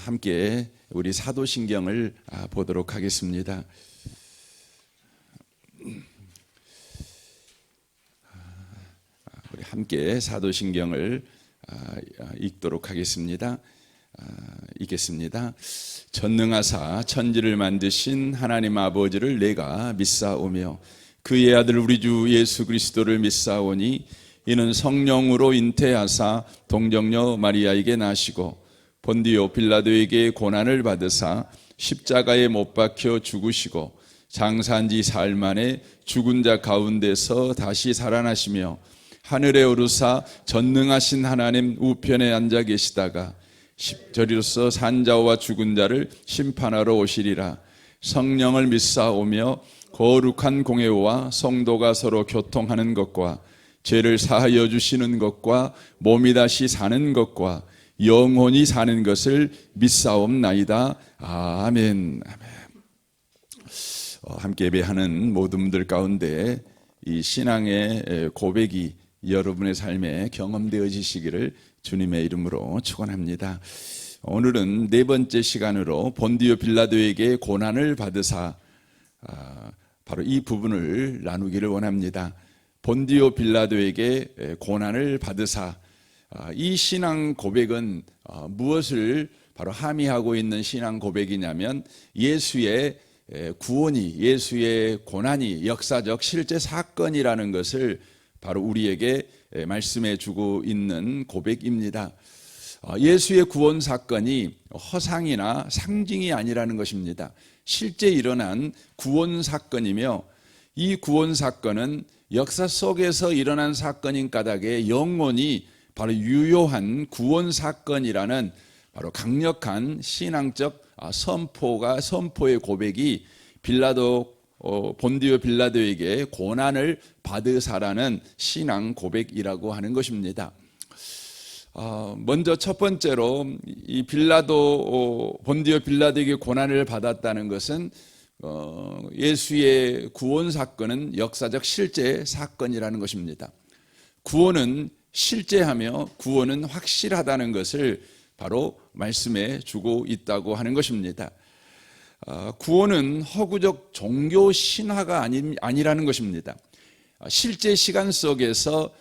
함께 우리 사도신경을 보도록 하겠습니다. 우리 함께 사도신경을 읽도록 하겠습니다. 읽겠습니다. 전능하사 천지를 만드신 하나님 아버지를 내가 믿사오며 그의 아들 우리 주 예수 그리스도를 믿사오니 이는 성령으로 잉태하사 동정녀 마리아에게 나시고 본디오 빌라도에게 고난을 받으사 십자가에 못 박혀 죽으시고 장사한 지 사흘 만에 죽은 자 가운데서 다시 살아나시며 하늘에 오르사 전능하신 하나님 우편에 앉아 계시다가 십자리로서 산자와 죽은 자를 심판하러 오시리라. 성령을 믿사오며 거룩한 공회와 성도가 서로 교통하는 것과 죄를 사하여 주시는 것과 몸이 다시 사는 것과 영원히 사는 것을 믿사옵나이다. 아멘. 함께 예배하는 모든 분들 가운데 이 신앙의 고백이 여러분의 삶에 경험되어지시기를 주님의 이름으로 축원합니다. 오늘은 네 번째 시간으로 본디오 빌라도에게 고난을 받으사 바로 이 부분을 나누기를 원합니다. 본디오 빌라도에게 고난을 받으사, 이 신앙 고백은 무엇을 바로 함의하고 있는 신앙 고백이냐면 예수의 구원이, 예수의 고난이 역사적 실제 사건이라는 것을 바로 우리에게 말씀해 주고 있는 고백입니다. 예수의 구원 사건이 허상이나 상징이 아니라는 것입니다. 실제 일어난 구원 사건이며 이 구원 사건은 역사 속에서 일어난 사건인 까닭에 영원히 바로 유효한 구원 사건이라는 바로 강력한 신앙적 선포의 고백이 본디오 빌라도에게 고난을 받으사라는 신앙 고백이라고 하는 것입니다. 먼저 첫 번째로 이 본디오 빌라도에게 고난을 받았다는 것은 예수의 구원 사건은 역사적 실제 사건이라는 것입니다. 구원은 실제하며 구원은 확실하다는 것을 바로 말씀해 주고 있다고 하는 것입니다. 구원은 허구적 종교 신화가 아니라는 것입니다. 실제 시간 속에서,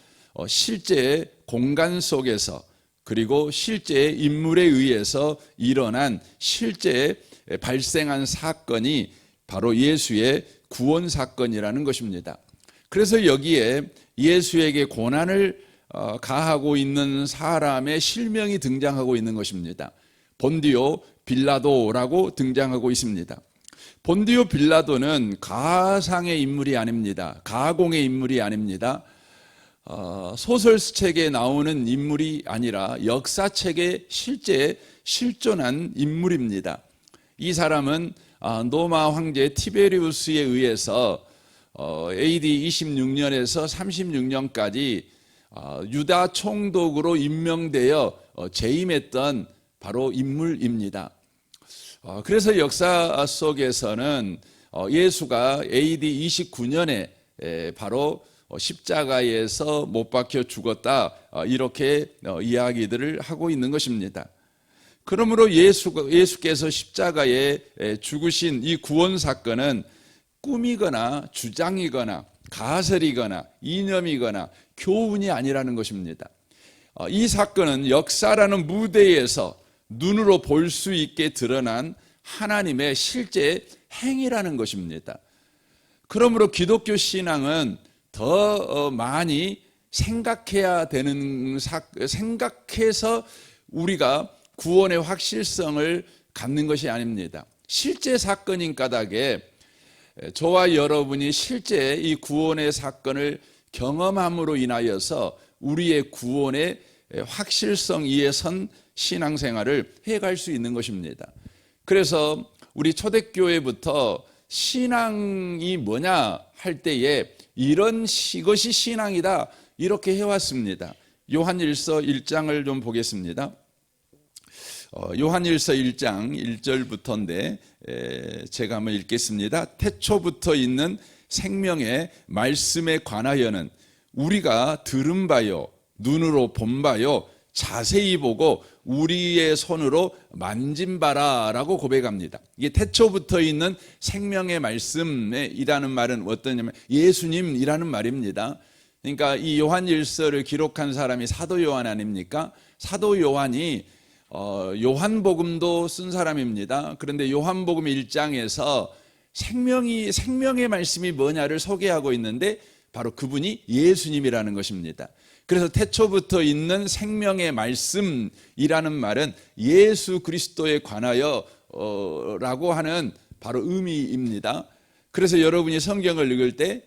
실제 공간 속에서, 그리고 실제 인물에 의해서 일어난 실제 발생한 사건이 바로 예수의 구원 사건이라는 것입니다. 그래서 여기에 예수에게 고난을 가하고 있는 사람의 실명이 등장하고 있는 것입니다. 본디오 빌라도라고 등장하고 있습니다. 본디오 빌라도는 가상의 인물이 아닙니다. 가공의 인물이 아닙니다. 소설책에 나오는 인물이 아니라 역사책에 실제 실존한 인물입니다. 이 사람은 로마 황제 티베리우스에 의해서 AD 26년에서 36년까지 유다 총독으로 임명되어 재임했던 바로 인물입니다. 그래서 역사 속에서는 예수가 AD 29년에 바로 십자가에서 못 박혀 죽었다, 이렇게 이야기들을 하고 있는 것입니다. 그러므로 예수께서 십자가에 죽으신 이 구원 사건은 꿈이거나 주장이거나 가설이거나 이념이거나 교훈이 아니라는 것입니다. 이 사건은 역사라는 무대에서 눈으로 볼 수 있게 드러난 하나님의 실제 행위라는 것입니다. 그러므로 기독교 신앙은 더 많이 생각해서 우리가 구원의 확실성을 갖는 것이 아닙니다. 실제 사건인 까닭에 저와 여러분이 실제 이 구원의 사건을 경험함으로 인하여서 우리의 구원의 확실성 위에 선 신앙생활을 해갈 수 있는 것입니다. 그래서 우리 초대교회부터 신앙이 뭐냐 할 때에 이것이 신앙이다, 이렇게 해왔습니다. 요한일서 1장을 좀 보겠습니다. 요한일서 1장 1절부터인데 제가 한번 읽겠습니다. 태초부터 있는 생명의 말씀에 관하여는 우리가 들은 바요, 눈으로 본 바요, 자세히 보고 우리의 손으로 만진바라라고 고백합니다. 이게 태초부터 있는 생명의 말씀이라는 말은 어떠냐면 예수님이라는 말입니다. 그러니까 이 요한일서를 기록한 사람이 사도 요한 아닙니까? 사도 요한이 요한복음도 쓴 사람입니다. 그런데 요한복음 1장에서 생명의 말씀이 뭐냐를 소개하고 있는데 바로 그분이 예수님이라는 것입니다. 그래서 태초부터 있는 생명의 말씀이라는 말은 예수 그리스도에 관하여 라고 하는 바로 의미입니다. 그래서 여러분이 성경을 읽을 때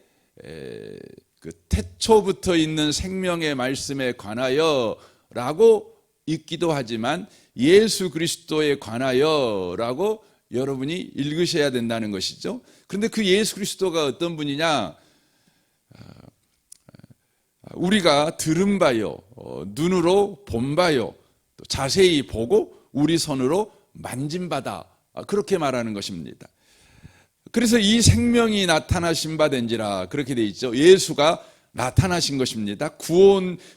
그 태초부터 있는 생명의 말씀에 관하여 라고 읽기도 하지만 예수 그리스도에 관하여 라고 여러분이 읽으셔야 된다는 것이죠. 그런데 그 예수 그리스도가 어떤 분이냐? 우리가 들은 바요, 눈으로 본 바요, 또 자세히 보고 우리 손으로 만진 바다, 그렇게 말하는 것입니다. 그래서 이 생명이 나타나신 바 된지라 그렇게 돼 있죠. 예수가 나타나신 것입니다.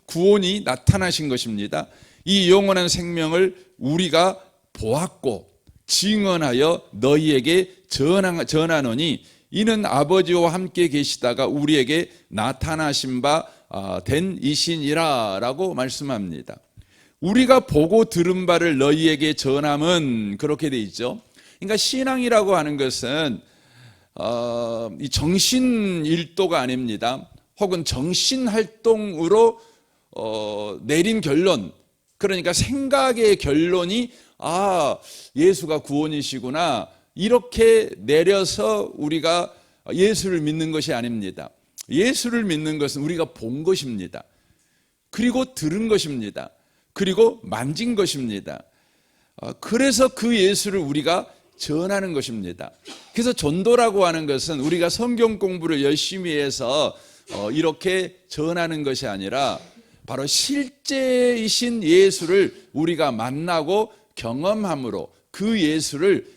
구원이 나타나신 것입니다. 이 영원한 생명을 우리가 보았고 증언하여 너희에게 전하노니 이는 아버지와 함께 계시다가 우리에게 나타나신 바 된 이신이라 라고 말씀합니다. 우리가 보고 들은 바를 너희에게 전함은 그렇게 돼 있죠. 그러니까 신앙이라고 하는 것은 이 정신일도가 아닙니다. 혹은 정신활동으로 내린 결론, 그러니까 생각의 결론이 예수가 구원이시구나 이렇게 내려서 우리가 예수를 믿는 것이 아닙니다. 예수를 믿는 것은 우리가 본 것입니다. 그리고 들은 것입니다. 그리고 만진 것입니다. 그래서 그 예수를 우리가 전하는 것입니다. 그래서 전도라고 하는 것은 우리가 성경 공부를 열심히 해서 이렇게 전하는 것이 아니라 바로 실제이신 예수를 우리가 만나고 경험함으로 그 예수를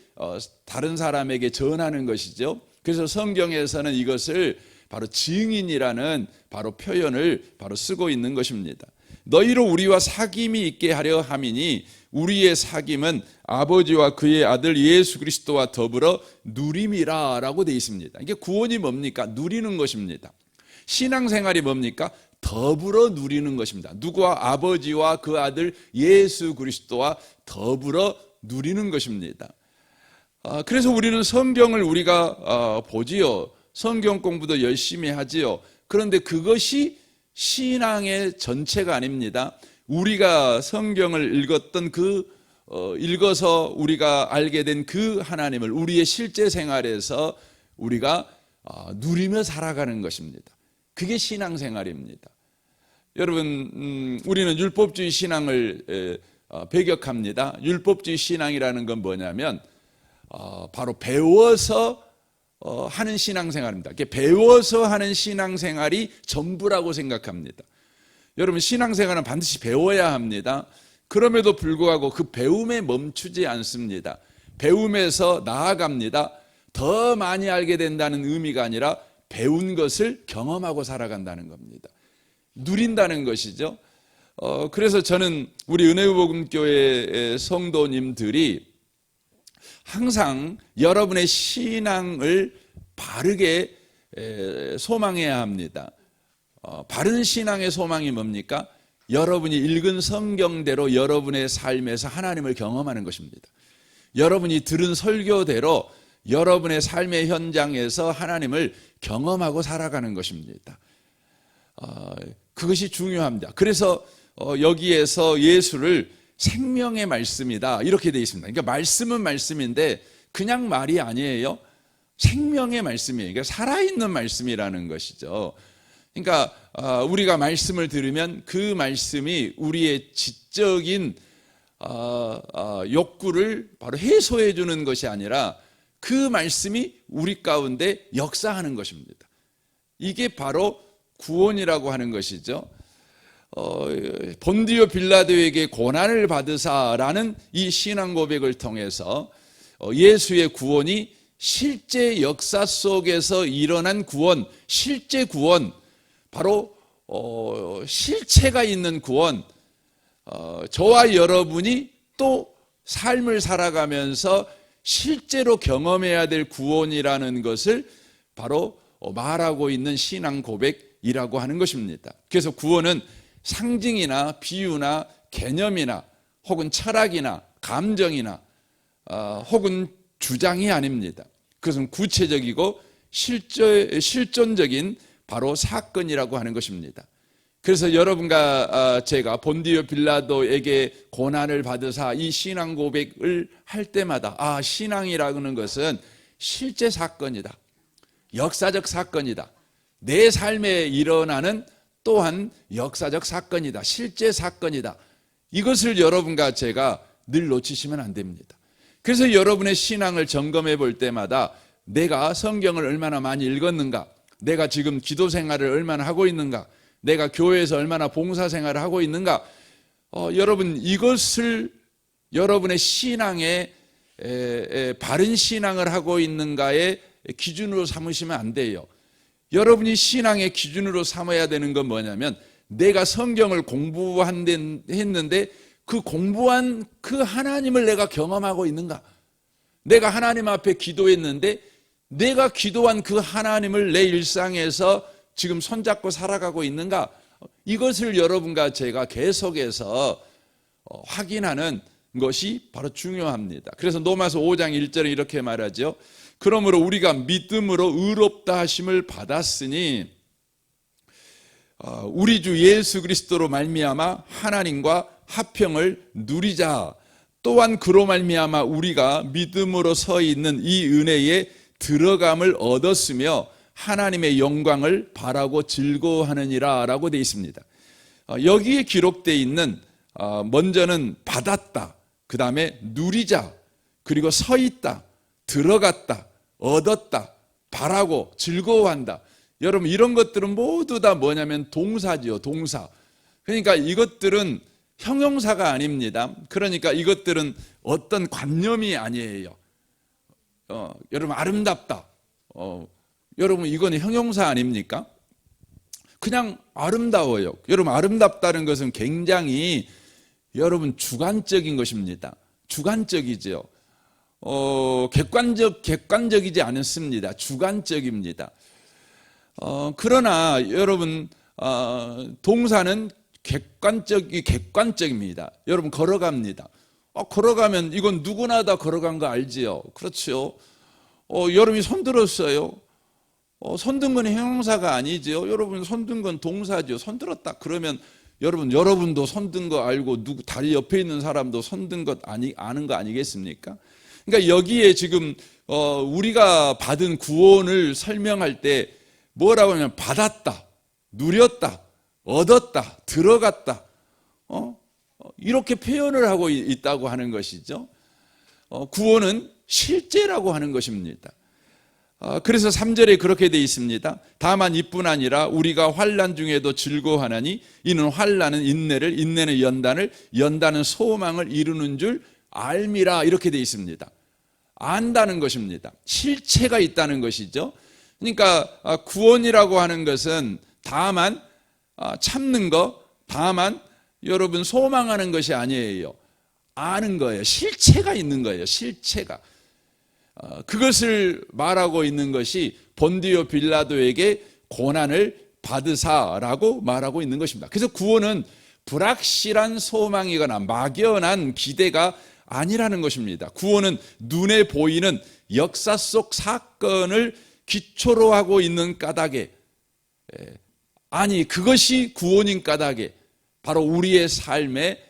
다른 사람에게 전하는 것이죠. 그래서 성경에서는 이것을 바로 증인이라는 바로 표현을 바로 쓰고 있는 것입니다. 너희로 우리와 사귐이 있게 하려 함이니 우리의 사귐은 아버지와 그의 아들 예수 그리스도와 더불어 누림이라 라고 되어 있습니다. 이게 구원이 뭡니까? 누리는 것입니다. 신앙생활이 뭡니까? 더불어 누리는 것입니다. 누구와? 아버지와 그 아들 예수 그리스도와 더불어 누리는 것입니다. 그래서 우리는 성경을 우리가 보지요. 성경 공부도 열심히 하지요. 그런데 그것이 신앙의 전체가 아닙니다. 우리가 성경을 읽었던 읽어서 우리가 알게 된 그 하나님을 우리의 실제 생활에서 우리가 누리며 살아가는 것입니다. 그게 신앙생활입니다. 여러분, 우리는 율법주의 신앙을 배격합니다. 율법주의 신앙이라는 건 뭐냐면 바로 배워서 하는 신앙생활입니다. 배워서 하는 신앙생활이 전부라고 생각합니다. 여러분, 신앙생활은 반드시 배워야 합니다. 그럼에도 불구하고 그 배움에 멈추지 않습니다. 배움에서 나아갑니다. 더 많이 알게 된다는 의미가 아니라 배운 것을 경험하고 살아간다는 겁니다. 누린다는 것이죠. 그래서 저는 우리 은혜복음교회 성도님들이 항상 여러분의 신앙을 바르게 소망해야 합니다. 바른 신앙의 소망이 뭡니까? 여러분이 읽은 성경대로 여러분의 삶에서 하나님을 경험하는 것입니다. 여러분이 들은 설교대로 여러분의 삶의 현장에서 하나님을 경험하고 살아가는 것입니다. 그것이 중요합니다. 그래서 여기에서 예수를 생명의 말씀이다 이렇게 되어 있습니다. 그러니까 말씀은 말씀인데 그냥 말이 아니에요. 생명의 말씀이에요. 그러니까 살아있는 말씀이라는 것이죠. 그러니까 우리가 말씀을 들으면 그 말씀이 우리의 지적인 욕구를 바로 해소해 주는 것이 아니라 그 말씀이 우리 가운데 역사하는 것입니다. 이게 바로 구원이라고 하는 것이죠. 본디오 빌라도에게 고난을 받으사라는 이 신앙 고백을 통해서 예수의 구원이 실제 역사 속에서 일어난 구원, 실제 구원, 바로 실체가 있는 구원, 저와 여러분이 또 삶을 살아가면서 실제로 경험해야 될 구원이라는 것을 바로 말하고 있는 신앙 고백이라고 하는 것입니다. 그래서 구원은 상징이나 비유나 개념이나 혹은 철학이나 감정이나 혹은 주장이 아닙니다. 그것은 구체적이고 실존적인 바로 사건이라고 하는 것입니다. 그래서 여러분과 제가 본디오 빌라도에게 고난을 받으사 이 신앙 고백을 할 때마다 신앙이라는 것은 실제 사건이다. 역사적 사건이다. 내 삶에 일어나는 또한 역사적 사건이다. 실제 사건이다. 이것을 여러분과 제가 늘 놓치시면 안 됩니다. 그래서 여러분의 신앙을 점검해 볼 때마다 내가 성경을 얼마나 많이 읽었는가, 내가 지금 기도 생활을 얼마나 하고 있는가, 내가 교회에서 얼마나 봉사 생활을 하고 있는가, 여러분 이것을 여러분의 신앙에 바른 신앙을 하고 있는가의 기준으로 삼으시면 안 돼요. 여러분이 신앙의 기준으로 삼아야 되는 건 뭐냐면 내가 성경을 공부했는데 그 공부한 그 하나님을 내가 경험하고 있는가, 내가 하나님 앞에 기도했는데 내가 기도한 그 하나님을 내 일상에서 지금 손잡고 살아가고 있는가, 이것을 여러분과 제가 계속해서 확인하는 것이 바로 중요합니다. 그래서 로마서 5장 1절에 이렇게 말하죠. 그러므로 우리가 믿음으로 의롭다 하심을 받았으니 우리 주 예수 그리스도로 말미암아 하나님과 화평을 누리자. 또한 그로 말미암아 우리가 믿음으로 서 있는 이 은혜에 들어감을 얻었으며 하나님의 영광을 바라고 즐거워하느니라 라고 되어 있습니다. 여기에 기록되어 있는 먼저는 받았다, 그 다음에 누리자, 그리고 서 있다, 들어갔다, 얻었다, 바라고 즐거워한다. 여러분 이런 것들은 모두 다 뭐냐면 동사지요, 동사. 그러니까 이것들은 형용사가 아닙니다. 그러니까 이것들은 어떤 관념이 아니에요. 여러분 아름답다, 여러분 이거는 형용사 아닙니까? 그냥 아름다워요. 여러분 아름답다는 것은 굉장히 여러분 주관적인 것입니다. 주관적이죠. 객관적이지 않습니다. 주관적입니다. 그러나 여러분 동사는 객관적입니다. 여러분 걸어갑니다. 걸어가면 이건 누구나 다 걸어간 거 알지요? 그렇죠. 여러분이 손들었어요. 손든 건 형용사가 아니죠. 여러분 손든 건 동사죠. 손들었다 그러면 여러분도 손든 거 알고 다리 옆에 있는 사람도 손든 것 아는 거 아니겠습니까? 그러니까 여기에 지금 우리가 받은 구원을 설명할 때 뭐라고 하냐면 받았다, 누렸다, 얻었다, 들어갔다, 이렇게 표현을 하고 있다고 하는 것이죠. 구원은 실제라고 하는 것입니다. 그래서 3절에 그렇게 되어 있습니다. 다만 이뿐 아니라 우리가 환난 중에도 즐거워하나니 이는 환난은 인내를, 인내는 연단을, 연단은 소망을 이루는 줄 알미라, 이렇게 되어 있습니다. 안다는 것입니다. 실체가 있다는 것이죠. 그러니까 구원이라고 하는 것은 다만 참는 거, 다만 여러분 소망하는 것이 아니에요. 아는 거예요. 실체가 있는 거예요. 실체가. 그것을 말하고 있는 것이 본디오 빌라도에게 고난을 받으사라고 말하고 있는 것입니다. 그래서 구원은 불확실한 소망이거나 막연한 기대가 아니라는 것입니다. 구원은 눈에 보이는 역사 속 사건을 기초로 하고 있는 까닭에, 그것이 구원인 까닭에 바로 우리의 삶의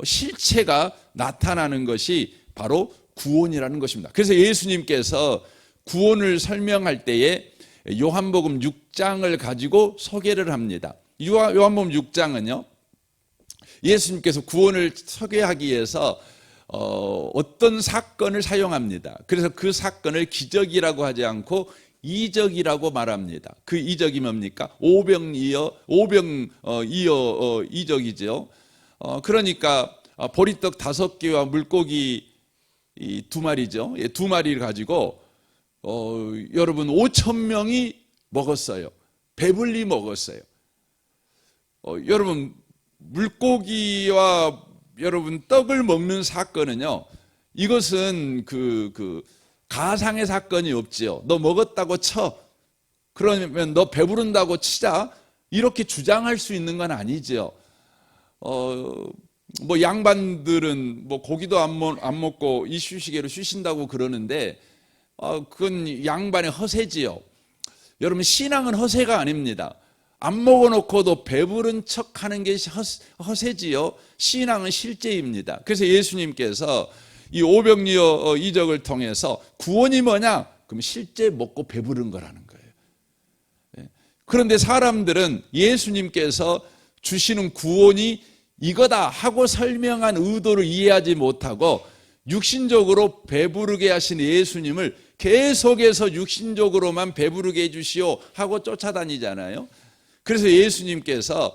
실체가 나타나는 것이 바로 구원이라는 것입니다. 그래서 예수님께서 구원을 설명할 때에 요한복음 6장을 가지고 소개를 합니다. 요한복음 6장은요, 예수님께서 구원을 소개하기 위해서 어떤 사건을 사용합니다. 그래서 그 사건을 기적이라고 하지 않고 이적이라고 말합니다. 그 이적이 뭡니까? 오병이어 이적이죠. 그러니까 보리떡 5개와 물고기 2마리죠. 2마리를 가지고 여러분 5,000명이 먹었어요. 배불리 먹었어요. 여러분 물고기와 여러분 떡을 먹는 사건은요, 이것은 그 가상의 사건이 없지요. 너 먹었다고 쳐. 그러면 너 배부른다고 치자. 이렇게 주장할 수 있는 건 아니죠. 뭐 양반들은 뭐 고기도 안 먹고 이쑤시개로 쉬신다고 그러는데, 그건 양반의 허세지요. 여러분, 신앙은 허세가 아닙니다. 안 먹어놓고도 배부른 척하는 게 허세지요. 신앙은 실제입니다. 그래서 예수님께서 이 오병이어 이적을 통해서 구원이 뭐냐? 그럼 실제 먹고 배부른 거라는 거예요. 그런데 사람들은 예수님께서 주시는 구원이 이거다 하고 설명한 의도를 이해하지 못하고 육신적으로 배부르게 하신 예수님을 계속해서 육신적으로만 배부르게 해주시오 하고 쫓아다니잖아요. 그래서 예수님께서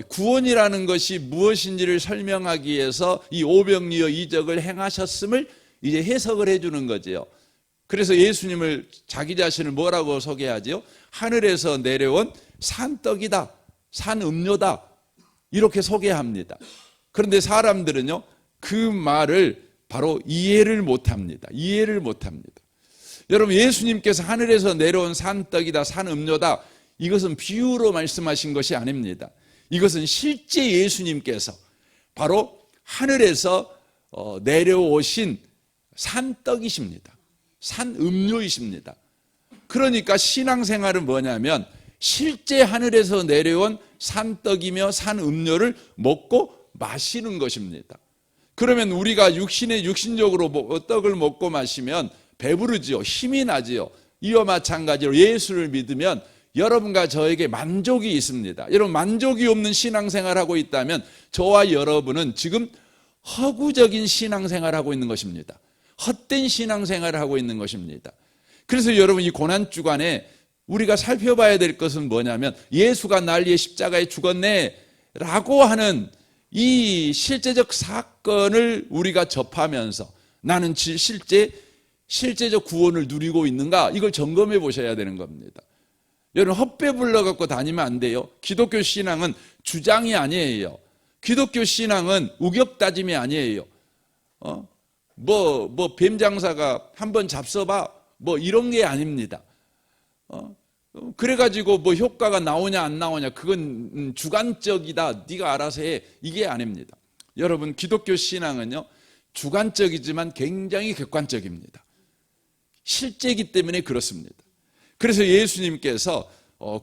구원이라는 것이 무엇인지를 설명하기 위해서 이 오병이어 이적을 행하셨음을 이제 해석을 해주는 거죠. 그래서 예수님을 자기 자신을 뭐라고 소개하죠? 하늘에서 내려온 산떡이다, 산음료다, 이렇게 소개합니다. 그런데 사람들은요, 그 말을 바로 이해를 못합니다. 이해를 못합니다. 여러분, 예수님께서 하늘에서 내려온 산떡이다, 산음료다, 이것은 비유로 말씀하신 것이 아닙니다. 이것은 실제 예수님께서 바로 하늘에서 내려오신 산떡이십니다. 산음료이십니다. 그러니까 신앙생활은 뭐냐면 실제 하늘에서 내려온 산떡이며 산음료를 먹고 마시는 것입니다. 그러면 우리가 육신적으로 떡을 먹고 마시면 배부르지요. 힘이 나지요. 이와 마찬가지로 예수를 믿으면 여러분과 저에게 만족이 있습니다. 여러분, 만족이 없는 신앙생활하고 있다면 저와 여러분은 지금 허구적인 신앙생활하고 있는 것입니다. 헛된 신앙생활을 하고 있는 것입니다. 그래서 여러분, 이 고난주간에 우리가 살펴봐야 될 것은 뭐냐면 예수가 날 위해 십자가에 죽었네 라고 하는 이 실제적 사건을 우리가 접하면서 나는 실제적 구원을 누리고 있는가, 이걸 점검해 보셔야 되는 겁니다. 여러분, 헛배 불러갖고 다니면 안 돼요. 기독교 신앙은 주장이 아니에요. 기독교 신앙은 우격다짐이 아니에요. 뱀장사가 한번 잡숴봐, 이런 게 아닙니다. 그래가지고 효과가 나오냐 안 나오냐, 그건 주관적이다, 네가 알아서 해, 이게 아닙니다. 여러분, 기독교 신앙은요, 주관적이지만 굉장히 객관적입니다. 실제이기 때문에 그렇습니다. 그래서 예수님께서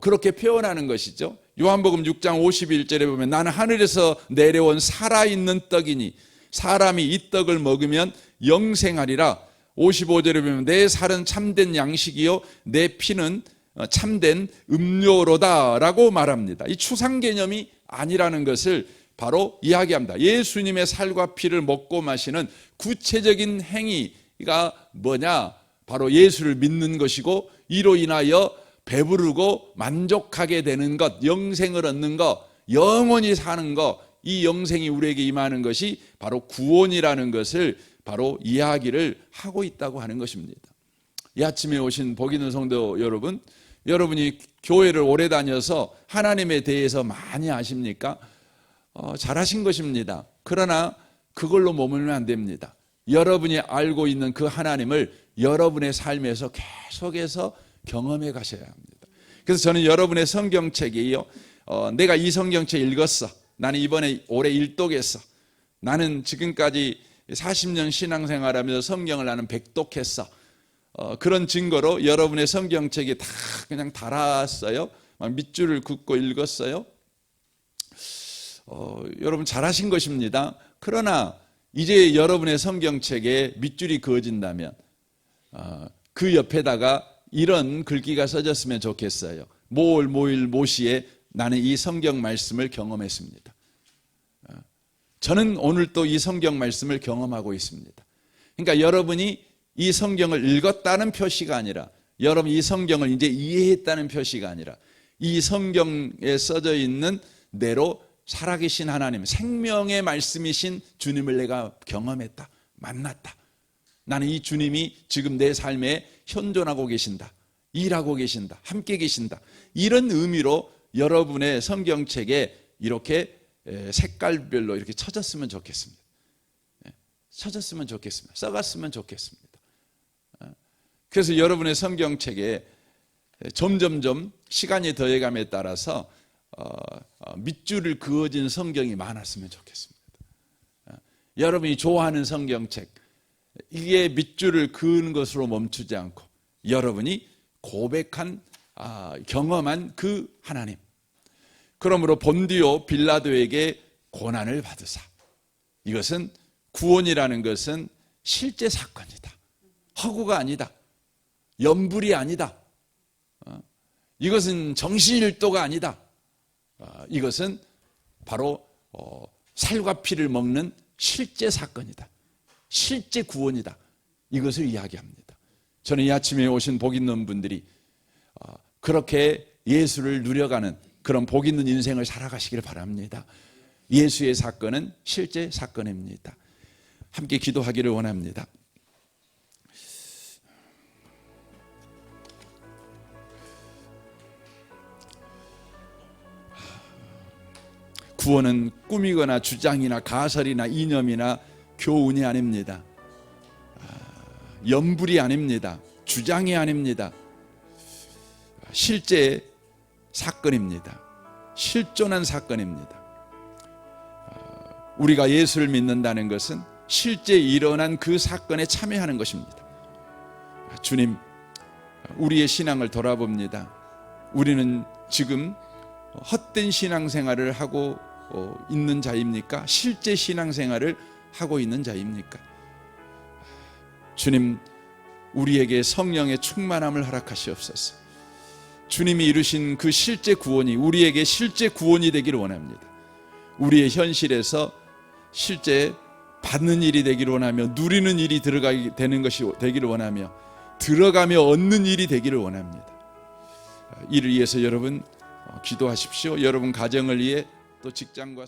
그렇게 표현하는 것이죠. 요한복음 6장 51절에 보면 나는 하늘에서 내려온 살아있는 떡이니 사람이 이 떡을 먹으면 영생하리라. 55절에 보면 내 살은 참된 양식이요 내 피는 참된 음료로다 라고 말합니다. 이 추상 개념이 아니라는 것을 바로 이야기합니다. 예수님의 살과 피를 먹고 마시는 구체적인 행위가 뭐냐? 바로 예수를 믿는 것이고 이로 인하여 배부르고 만족하게 되는 것, 영생을 얻는 것, 영원히 사는 것, 이 영생이 우리에게 임하는 것이 바로 구원이라는 것을 바로 이야기를 하고 있다고 하는 것입니다. 이 아침에 오신 복 있는 성도 여러분, 여러분이 교회를 오래 다녀서 하나님에 대해서 많이 아십니까? 잘하신 것입니다. 그러나 그걸로 머물면 안 됩니다. 여러분이 알고 있는 그 하나님을 여러분의 삶에서 계속해서 경험해 가셔야 합니다. 그래서 저는 여러분의 성경책이요, 내가 이 성경책 읽었어, 나는 이번에 올해 일독했어, 나는 지금까지 40년 신앙생활하면서 성경을 나는 백독했어, 그런 증거로 여러분의 성경책에 다 그냥 달았어요. 막 밑줄을 긋고 읽었어요. 여러분 잘하신 것입니다. 그러나 이제 여러분의 성경책에 밑줄이 그어진다면 그 옆에다가 이런 글귀가 써졌으면 좋겠어요. 모일 모시에 나는 이 성경 말씀을 경험했습니다. 저는 오늘 또 이 성경 말씀을 경험하고 있습니다. 그러니까 여러분이 이 성경을 읽었다는 표시가 아니라, 여러분 이 성경을 이제 이해했다는 표시가 아니라, 이 성경에 써져 있는 대로 살아계신 하나님, 생명의 말씀이신 주님을 내가 경험했다, 만났다. 나는 이 주님이 지금 내 삶에 현존하고 계신다, 일하고 계신다, 함께 계신다. 이런 의미로 여러분의 성경책에 이렇게 색깔별로 이렇게 쳐졌으면 좋겠습니다. 쳐졌으면 좋겠습니다. 써갔으면 좋겠습니다. 그래서 여러분의 성경책에 점점점 시간이 더해감에 따라서 밑줄을 그어진 성경이 많았으면 좋겠습니다. 여러분이 좋아하는 성경책, 이게 밑줄을 그은 것으로 멈추지 않고 여러분이 고백한 경험한 그 하나님, 그러므로 본디오 빌라도에게 고난을 받으사, 이것은 구원이라는 것은 실제 사건이다. 허구가 아니다. 염불이 아니다. 이것은 정신일도가 아니다. 이것은 바로 살과 피를 먹는 실제 사건이다. 실제 구원이다. 이것을 이야기합니다. 저는 이 아침에 오신 복 있는 분들이 그렇게 예수를 누려가는 그런 복 있는 인생을 살아가시길 바랍니다. 예수의 사건은 실제 사건입니다. 함께 기도하기를 원합니다. 구원은 꿈이거나 주장이나 가설이나 이념이나 교훈이 아닙니다. 염불이 아닙니다. 주장이 아닙니다. 실제 사건입니다. 실존한 사건입니다. 우리가 예수를 믿는다는 것은 실제 일어난 그 사건에 참여하는 것입니다. 주님, 우리의 신앙을 돌아봅니다. 우리는 지금 헛된 신앙생활을 하고 있는 자입니까? 실제 신앙생활을 하고 있는 자입니까? 주님, 우리에게 성령의 충만함을 허락하시옵소서. 주님이 이루신 그 실제 구원이 우리에게 실제 구원이 되기를 원합니다. 우리의 현실에서 실제 받는 일이 되기를 원하며, 누리는 일이 들어가게 되는 것이 되기를 원하며, 들어가며 얻는 일이 되기를 원합니다. 이를 위해서 여러분 기도하십시오. 여러분 가정을 위해, 또 직장과